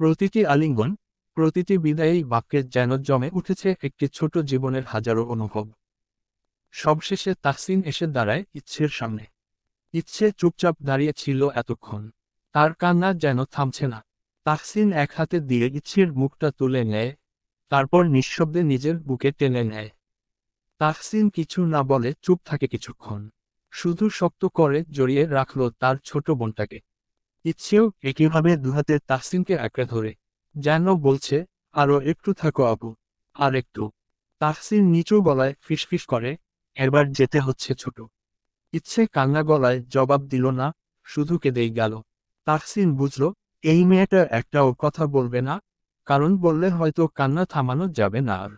প্রতিটি আলিঙ্গন, প্রতিটি বিদায়ী বাক্যে যেন জমে উঠেছে একটি ছোট জীবনের হাজারো অনুভব। সবশেষে তাহসিন এসে দাঁড়ায় ইচ্ছের সামনে। ইচ্ছে চুপচাপ দাঁড়িয়ে ছিল এতক্ষণ। তার কান্না যেন থামছে না। তাহসিন এক হাতে দিয়ে ইচ্ছের মুখটা তুলে নেয়, তারপর নিঃশব্দে নিজের বুকে টেনে নেয়। তাহসিন কিছু না বলে চুপ থাকে কিছুক্ষণ, শুধু শক্ত করে জড়িয়ে রাখল তার ছোট বোনটাকে। ইচ্ছেও একইভাবে দুহাতে তাহসিনকে আঁকড়ে ধরে, যেন বলছে, আরো একটু থাকো আপু, আর একটু। তাহসিন নিচু গলায় ফিসফিস করে, এবার যেতে হচ্ছে ছোট। ইচ্ছে কান্না গলায় জবাব দিল না, শুধু কেঁদেই গেল। তাহসিন বুঝল, এই মেয়েটা একটাও কথা বলবে না, কারণ বললে হয়তো কান্না থামানো যাবে না আর।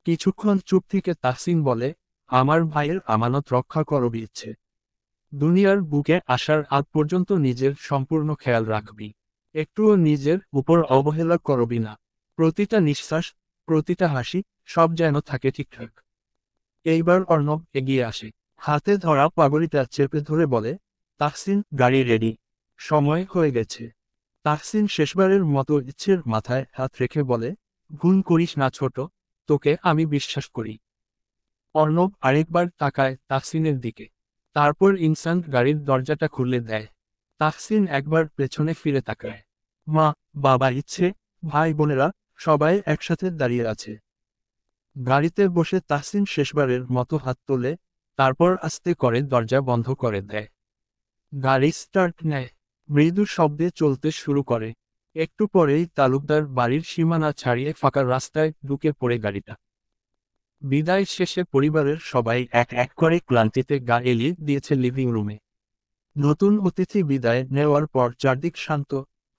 কিছুক্ষণ চুপ থেকে তাহসিন বলে, আমার ভাইয়ের আমানত রক্ষা করবি ইচ্ছে। দুনিয়ার বুকে আসার আগ পর্যন্ত নিজের সম্পূর্ণ খেয়াল রাখবি। একটুও নিজের উপর অবহেলা করবি না। প্রতিটা নিঃশ্বাস, প্রতিটা হাসি, সব যেন থাকে ঠিকঠাক। এইবার অর্ণব এগিয়ে আসে, হাতে ধরা পাগড়িটা চেপে ধরে বলে, তাহসিন, গাড়ি রেডি, সময় হয়ে গেছে। তাহসিন শেষবারের মতো ইচ্ছের মাথায় হাত রেখে বলে, ভুল করিস না ছোট, তোকে আমি বিশ্বাস করি। অর্ণব আরেকবার তাকায় তাহসিনের দিকে, তারপর ইনসান্ট গাড়ির দরজাটা খুলে দেয়। তাহসিন একবার পেছনে ফিরে তাকায়। মা, বাবা, ইচ্ছে, ভাই বোনেরা সবাই একসাথে দাঁড়িয়ে আছে। গাড়িতে বসে তাহসিন শেষবারের মতো হাত তোলে, তারপর আস্তে করে দরজা বন্ধ করে দেয়। গাড়ি স্টার্ট নেয়, মৃদু শব্দে চলতে শুরু করে। একটু পরেই তালুকদার বাড়ির সীমানা ছাড়িয়ে ফাঁকা রাস্তায় ঢুকে পড়ে গাড়িটা। বিদায় শেষে পরিবারের সবাই এক এক করে ক্লান্তিতে গা এলিয়ে দিয়েছে লিভিং রুমে। নতুন অতিথি বিদায় নেওয়ার পর চারদিক শান্ত,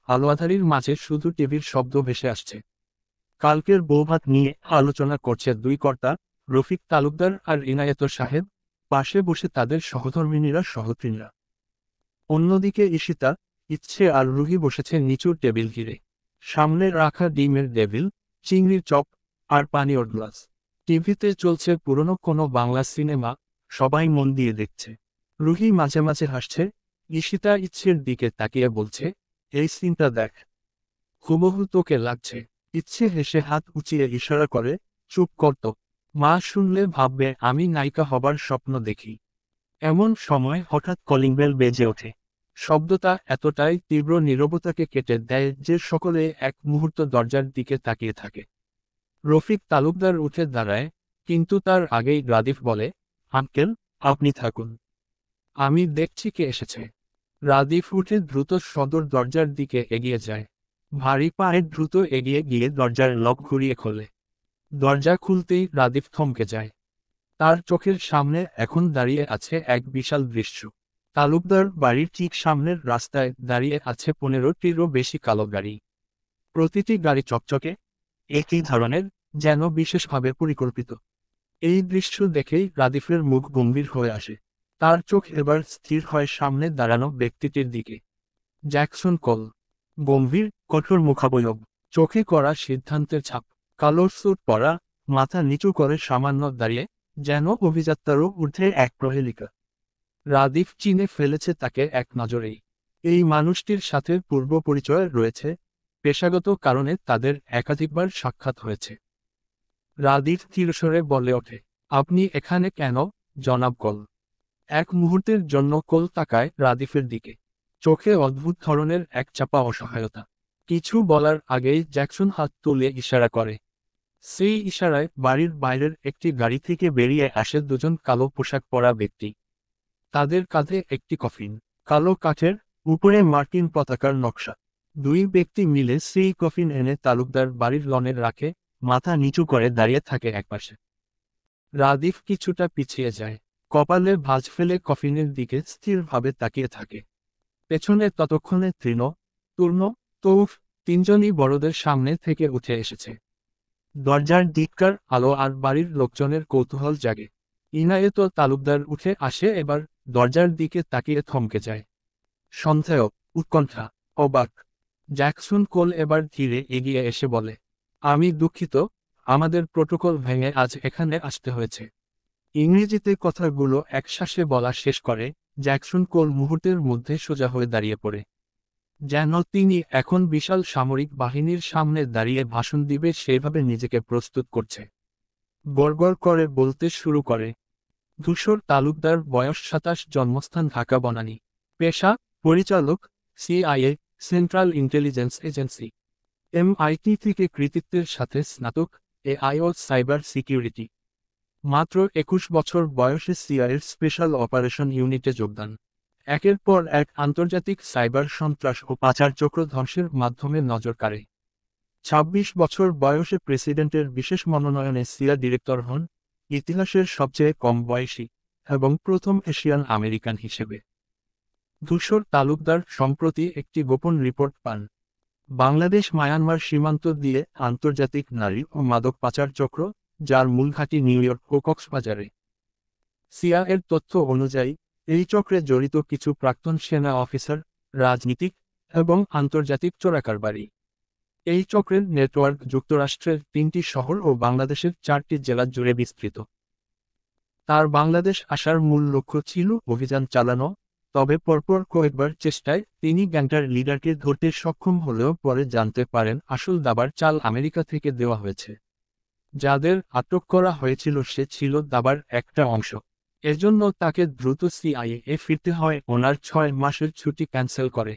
আলো আঁধারির মাঝে শুধু টিভির শব্দ ভেসে আসছে। কালকের বৌভাত নিয়ে আলোচনা করছে দুই কর্তা, রফিক তালুকদার আর ইনায়েত সাহেব, পাশে বসে তাদের সহধর্মিণীরা সহত্রীরা। অন্যদিকে ঈশিতা, ইচ্ছে আর রুহি বসেছে নিচু টেবিল ঘিরে। সামনে রাখা ডিমের ডেভিল, চিংড়ির চপ আর পানীয়র গ্লাস। টিভিতে চলছে পুরনো কোনো বাংলা সিনেমা, সবাই মন দিয়ে দেখছে। রুহি মাঝে মাঝে হাসছে, ঈশিতা ইচ্ছের দিকে তাকিয়ে বলছে, এই সিনটা দেখ, হুবহু তোকে লাগছে। ইচ্ছে হেসে হাত উঁচিয়ে ইশারা করে, চুপ করত, মা শুনলে ভাববে আমি নায়িকা হবার স্বপ্ন দেখি। এমন সময় হঠাৎ কলিং বেল বেজে ওঠে। শব্দটা এতটাই তীব্র নীরবতাকে কেটে দেয় যে সকলে এক মুহূর্ত দরজার দিকে তাকিয়ে থাকে। রফিক তালুকদার উঠে দাঁড়ায়, কিন্তু তার আগেই রাদিফ বলে, আঙ্কেল, আপনি থাকুন, আমি দেখছি কে এসেছে। রাদিফ উঠে দ্রুত সদর দরজার দিকে এগিয়ে যায়। ভারী পায়ে দ্রুত এগিয়ে গিয়ে দরজার লক ঘুরিয়ে খোলে। দরজা খুলতেই রাদিফ থমকে যায়। তার চোখের সামনে এখন দাঁড়িয়ে আছে এক বিশাল দৃশ্য। তালুকদার বাড়ির ঠিক সামনের রাস্তায় দাঁড়িয়ে আছে 15টিরও বেশি কালো গাড়ি। প্রতিটি গাড়ি চকচকে, একই ধরনের, যেন বিশেষভাবে পরিকল্পিত। এই দৃশ্য দেখেই রাদিফের মুখ গম্ভীর হয়ে আসে। তার চোখ এবার স্থির হয় সামনে দাঁড়ানো ব্যক্তিটির দিকে। জ্যাকসন কোল। গম্ভীর, কঠোর মুখাবয়ব, চোখে করা সিদ্ধান্তের ছাপ। কালো স্যুট পরা, মাথা নিচু করে সামান্য দাঁড়িয়ে, যেন অভিযাত্রারও ঊর্ধ্বে এক প্রহেলিকা। রাদিফ চিনে ফেলেছে তাকে এক নজরেই। এই মানুষটির সাথে পূর্ব পরিচয় রয়েছে, পেশাগত কারণে তাদের একাধিকবার সাক্ষাৎ হয়েছে। রাদিফ স্থিরস্বরে বলে ওঠে, আপনি এখানে কেন, জনাব কোল? এক মুহূর্তের জন্য কোল তাকায় রাদিফের দিকে, চোখে অদ্ভুত ধরনের এক চাপা অসহায়তা। কিছু বলার আগেই জ্যাকসন হাত তুলে ইশারা করে। সেই ইশারায় বাড়ির বাইরের একটি গাড়ি থেকে বেরিয়ে আসে দুজন কালো পোশাক পরা ব্যক্তি। তাদের কাঁধে একটি কফিন, কালো কাঠের, উপরে মার্কিন পতাকার নকশা। দুই ব্যক্তি মিলে সেই কফিন এনে তালুকদার বাড়ির লনে রাখে, মাথা নিচু করে দাঁড়িয়ে থাকে একপাশে। রাদিফ কিছুটা পিছিয়ে যায়, কপালে ভাঁজ ফেলে কফিনের দিকে স্থিরভাবে তাকিয়ে থাকে। পেছনে ততক্ষণে তৃণ, তূর্ণ, তৌফ, তিনজনই বড়দের সামনে থেকে উঠে এসেছে। দরজার দিককার আলো আর বাড়ির লোকজনের কৌতূহল জাগে। ইনায়েত তালুকদার উঠে আসে, এবার দরজার দিকে তাকিয়ে থমকে যায়। সন্দেহ, উৎকণ্ঠা, অবাক। জ্যাকসন কোল এবার ধীরে এগিয়ে এসে বলে, আমি দুঃখিত, আমাদের প্রোটোকল ভেঙে আজ এখানে আসতে হয়েছে। ইংরেজিতে কথাগুলো একশ্বাসে বলা শেষ করে জ্যাকসন কোল মুহূর্তের মধ্যে সোজা হয়ে দাঁড়িয়ে পড়ে, যেন তিনি এখন বিশাল সামরিক বাহিনীর সামনে দাঁড়িয়ে ভাষণ দিবে সেভাবে নিজেকে প্রস্তুত করছে। গড়গড় করে বলতে শুরু করে, ধূসর তালুকদার, বয়স 27, জন্মস্থান ঢাকা বনানী, পেশা পরিচালক, CIA, central intelligence agency, MIT থেকে কৃতিত্বের সাথে স্নাতক, AI ও সাইবার সিকিউরিটি। মাত্র 21 বছর বয়সে সিআইএর স্পেশাল অপারেশন ইউনিটে যোগদান। একের পর এক আন্তর্জাতিক সাইবার সন্ত্রাস ও পাচার চক্র ধ্বংসের মাধ্যমে নজর কাড়ে। 26 বছর বয়সে প্রেসিডেন্টের বিশেষ মনোনয়নে সিআইএ ডিরেক্টর হন, ইতিহাসের সবচেয়ে কম বয়সী এবং প্রথম এশিয়ান আমেরিকান হিসেবে। ধূসর তালুকদার সম্প্রতি একটি গোপন রিপোর্ট পান। বাংলাদেশ মায়ানমার সীমান্ত দিয়ে আন্তর্জাতিক নারী ও মাদক পাচার চক্র, যার মূল ঘাঁটি নিউ ইয়র্ক ও কক্সবাজারে। সিআইএর তথ্য অনুযায়ী এই চক্রে জড়িত কিছু প্রাক্তন সেনা অফিসার, রাজনীতিক এবং আন্তর্জাতিক চোরাকারবারি। এই চক্রের নেটওয়ার্ক যুক্তরাষ্ট্রের 3টি শহর ও বাংলাদেশের 4টি জেলা জুড়ে বিস্তৃত। তার বাংলাদেশ আসার মূল লক্ষ্য ছিল অভিযান চালানো, তবে পরপর কয়েকবার চেষ্টায় তিনি গ্যাংটার লিডারকে ধরতে সক্ষম হলেও পরে জানতে পারেন আসল দাবার চাল আমেরিকা থেকে দেওয়া হয়েছে। যাদের আটক করা হয়েছিল সে ছিল দাবার একটা অংশ। এজন্য তাকে দ্রুত সিআইএ ফিরতে হয়, ওনার 6 মাসের ছুটি ক্যান্সেল করে।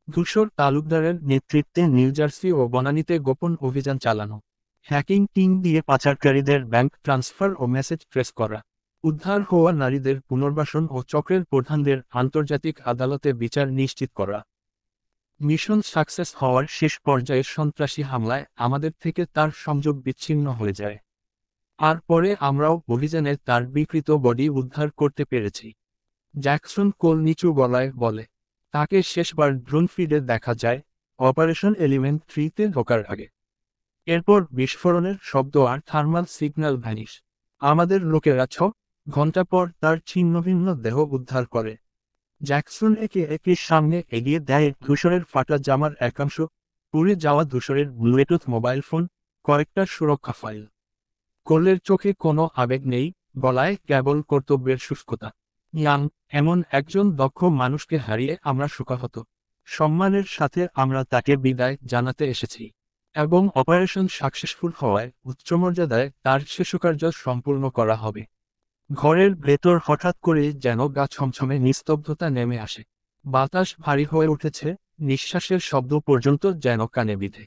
ধূসর তালুকদারের নেতৃত্বে নিউ জার্সি ও বনানীতে গোপন অভিযান চালানো, হ্যাকিং টিম দিয়ে পাচারকারীদের ব্যাংক ট্রান্সফার ও মেসেজ ট্রেস করা, উদ্ধার হওয়া নারীদের পুনর্বাসন ও চক্রের প্রধানদের আন্তর্জাতিক আদালতে বিচার নিশ্চিত করা। মিশন সাকসেস হওয়ার শেষ পর্যায়ে সন্ত্রাসী হামলায় আমাদের থেকে তার সংযোগ বিচ্ছিন্ন হয়ে যায়। আর পরে আমরাও অভিযানে তার বিকৃত বডি উদ্ধার করতে পেরেছি। জ্যাকসন কোল নিচু গলায় বলে, তাকে শেষবার ড্রোন ফিডে দেখা যায় অপারেশন এলিমেন্ট 3-তে ঢোকার আগে। এরপর বিস্ফোরণের শব্দ আর থার্মাল সিগন্যাল ভ্যানিশ। আমাদের লোকেরা 6 ঘন্টা পর তার ছিন্নভিন্ন দেহ উদ্ধার করে। জ্যাকসন একে একে সামনে এগিয়ে দেয় ধূসরের ফাটা জামার একাংশ, পুড়ে যাওয়া ধূসরের ব্লুটুথ মোবাইল ফোন, কয়েকটা সুরক্ষা ফাইল। কোলের চোখে কোনো আবেগ নেই, গলায় কেবল কর্তব্যের শুষ্কতা। ইয়াং, এমন একজন দক্ষ মানুষকে হারিয়ে আমরা শোকাহত। সম্মানের সাথে আমরা তাকে বিদায় জানাতে এসেছি এবং অপারেশন সাকসেসফুল হওয়ায় উচ্চমর্যাদায় তার শেষকার্য সম্পূর্ণ করা হবে। ঘরের ভেতর হঠাৎ করে যেন গা ছমছমে নিস্তব্ধতা নেমে আসে। বাতাস ভারী হয়ে উঠেছে, নিঃশ্বাসের শব্দ পর্যন্ত যেন কানে বিঁধে।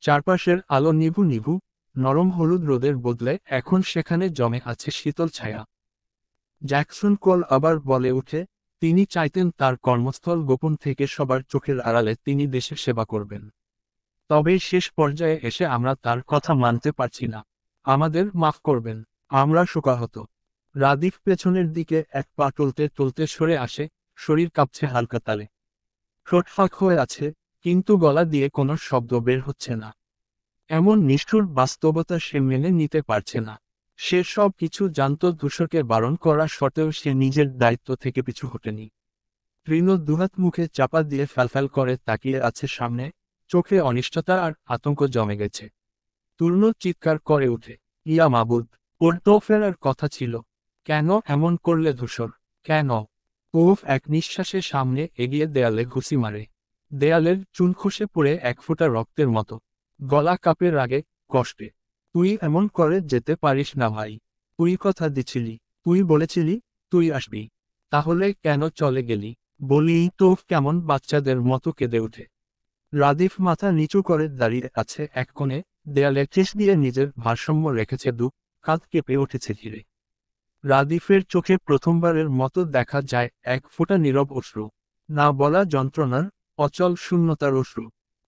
চারপাশের আলো নিভু নিভু, নরম হলুদ রোদের বদলে এখন সেখানে জমে আছে শীতল ছায়া। জ্যাকসন কোল আবার বলে উঠে, তিনি চাইতেন তার কর্মস্থল গোপন থেকে সবার চোখের আড়ালে তিনি দেশের সেবা করবেন। তবে শেষ পর্যায়ে এসে আমরা তার কথা মানতে পারছি না। আমাদের মাফ করবেন, আমরা শোকাহত। রাদিফ পেছনের দিকে এক পা টলতে টলতে সরে আসে, শরীর কাঁপছে হালকা তালে। ঠোঁট ফাঁক হয়ে আছে, কিন্তু গলা দিয়ে কোনো শব্দ বের হচ্ছে না। এমন নিষ্ঠুর বাস্তবতা সে মেনে নিতে পারছে না। সে সব কিছু জানত, ধূসরকে বারণ করা সত্ত্বেও সে নিজের দায়িত্ব থেকে পিছু হটেনি। তৃণ দুহাত মুখে চাপা দিয়ে ফ্যালফ্যাল করে তাকিয়ে আছে সামনে, চোখে অনিষ্টতা আর আতঙ্ক জমে গেছে। তূর্ণ চিৎকার করে উঠে, ইয়া মাবুদ, ওর তো ফেরার কথা ছিল। কেন এমন করলে ধূসর, কেন? ওফ এক নিঃশ্বাসে সামনে এগিয়ে দেয়ালে ঘুষি মারে। দেয়ালের চুন খসে পড়ে এক ফোঁটা রক্তের মতো। গলা কাঁপে রাগে, কষ্টে। তুই এমন করে যেতে পারিস না ভাই। তুই কথা দিছিলি, তুই বলেছিলি তুই আসবি। তাহলে কেন চলে গেলি? বলিই তো কেমন বাচ্চাদের মতো কেঁদে ওঠে। রাদিফ মাথা নিচু করে দাঁড়িয়ে আছে এক কোণে, দেয়ালে ঠেস দিয়ে নিজের ভারসাম্য রেখেছে, দুঃখ কাঁধ কেঁপে উঠেছে ধীরে। রাদিফের চোখে প্রথমবারের মতো দেখা যায় এক ফোঁটা নীরব অশ্রু। না বলা যন্ত্রণার, অচল শূন্যতার অশ্রু।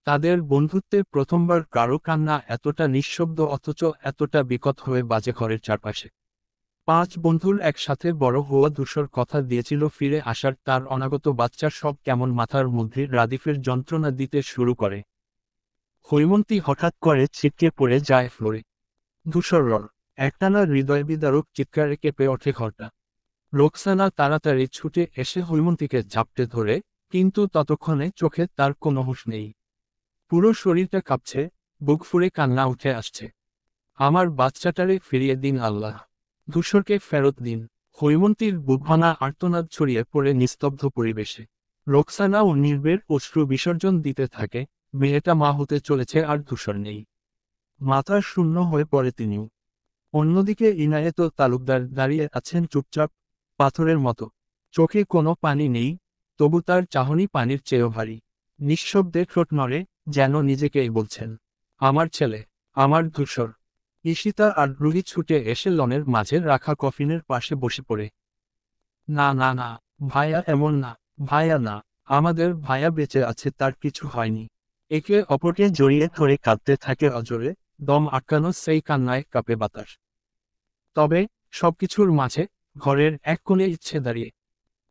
তাদের বন্ধুত্বে প্রথমবার কারো কান্না এতটা নিঃশব্দ অথচ এতটা বিকট হয়ে বাজে ঘরের চারপাশে। 5 বন্ধুর একসাথে বড় হওয়া ধূসর কথা দিয়েছিল ফিরে আসার, তার অনাগত বাচ্চার সব কেমন মাথার মধ্যে রাদিফের যন্ত্রণা দিতে শুরু করে। হৈমন্তী হঠাৎ করে ছিটকে পড়ে যায় ফ্লোরে। ধূসর একটানা হৃদয় বিদারক চিৎকারে কেঁপে ওঠে ঘরটা। রোকসানা তাড়াতাড়ি ছুটে এসে হৈমন্তীকে ঝাপটে ধরে, কিন্তু ততক্ষণে চোখে তার কোনো হুঁশ নেই। পুরো শরীরটা কাঁপছে, বুক ফুঁড়ে কান্না উঠে আসছে। আমার বাচ্চাটারে ফিরিয়ে দিন আল্লাহ। ধূসরকে ফেরত দিন। হৈমন্তীর বুকভানা আর্তনাদ ছড়িয়ে পড়ে নিস্তব্ধ পরিবেশে। রোকসানা ও নির্বের অশ্রু বিসর্জন দিতে থাকে, মেয়েটা মা হতে চলেছে আর ধূসর নেই। মাথা শূন্য হয়ে পড়ে তিনিও। অন্যদিকে ইনায়েত তালুকদার দাঁড়িয়ে আছেন চুপচাপ, পাথরের মতো। চোখে কোনো পানি নেই, তবু তার চাহনি পানির চেয়েও ভারী। নিঃশব্দে ঠোঁট নড়ে, যেন নিজেকেই বলছেন, আমার ছেলে, আমার ধূসর। ঈশিতা আর রুহি ছুটে এসে লনের মাঝে রাখা কফিনের পাশে বসে পড়ে। না না না, ভাইয়া এমন না, ভাইয়া না, আমাদের ভাইয়া বেঁচে আছে, তার কিছু হয়নি। একে অপরকে জড়িয়ে ধরে কাঁদতে থাকে অজরে, দম আটকানো সেই কান্নায় কাঁপে বাতাস। তবে সবকিছুর মাঝে ঘরের এক কোণে ইচ্ছে দাঁড়িয়ে,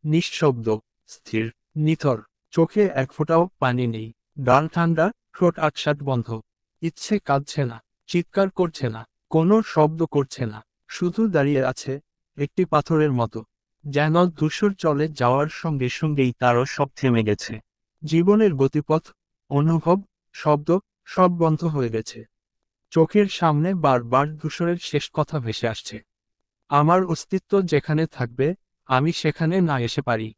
নিঃশব্দ, স্থির, নিথর, চোখে এক ফোঁটাও পানি নেই, গাল ঠান্ডা, ঠোঁট আকসাট বন্ধ। ইচ্ছে কাঁদছে না, চিৎকার করছে না, কোনো শব্দ করছে না, শুধু দাঁড়িয়ে আছে, একটি পাথরের মতো। যেন ধূসর চলে যাওয়ার সঙ্গে সঙ্গেই তারও সব থেমে গেছে। জীবনের গতিপথ, অনুভব, শব্দ, সব বন্ধ হয়ে গেছে। চোখের সামনে বারবার ধূসরের শেষ কথা ভেসে আসছে, আমার অস্তিত্ব যেখানে থাকবে, আমি সেখানে না এসে পারি।